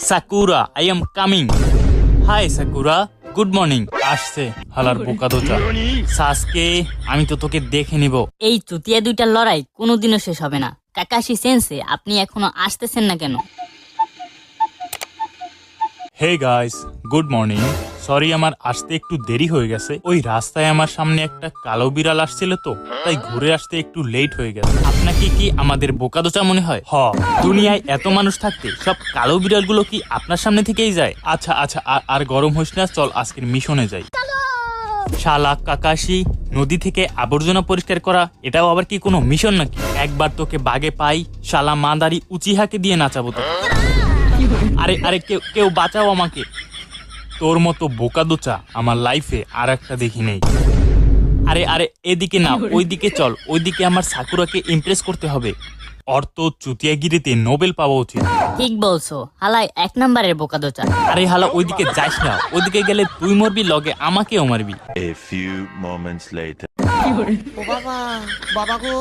Sakura, I am coming. Hi Sakura, good morning. আসছে হালার বোকা দোচা। সাসকে, আমি তো তোকে দেখে নিব। এই চুতিয়া দুইটার লড়াই কোনোদিনও শেষ হবে না। কাকাশি সেন্সে, আপনি এখনো আসতেছেন না কেন? Hey guys, good morning. Sorry, আমার আসতে একটু দেরি হয়ে গেছে। ওই রাস্তায় আমার সামনে একটা কালো বিড়াল আসছিল, তো তাই ঘুরে আসতে একটু লেট হয়ে গেছে। আপনাকে কি আমাদের বোকাদোচা মনে হয়? দুনিয়ায় এত মানুষ থাকতে সব কালো বিড়ালগুলো কি আপনার সামনে থেকেই যায়? আচ্ছা আচ্ছা, আর গরম হোস না, চল আজকের মিশনে যাই। শালা কাকাশি, নদী থেকে আবর্জনা পরিষ্কার করা এটাও আবার কি কোনো মিশন নাকি? একবার তোকে বাগে পাই, শালা মাদারি উচিহাকে দিয়ে নাচাবো তো। আরে আরে, কেউ বাঁচাও আমাকে। তোর মতো বোকাদোচা আমার লাইফে আর একটা দেখি নেই। আরে আরে, এদিকে না, ওইদিকে চল। ওইদিকে আমার সাকুরাকে ইমপ্রেস করতে হবে। অর্থ চুতিয়াগিরিতে নোবেল পাওয়া উচিত। ঠিক বলছো, হালাই 1 নম্বরের বোকাদোচা। আরে হালা, ওইদিকে যাইস না। ওইদিকে গেলে তুই মরবি, লগে আমাকেও মারবি। A few moments later. ও বাবা, বাবা গো।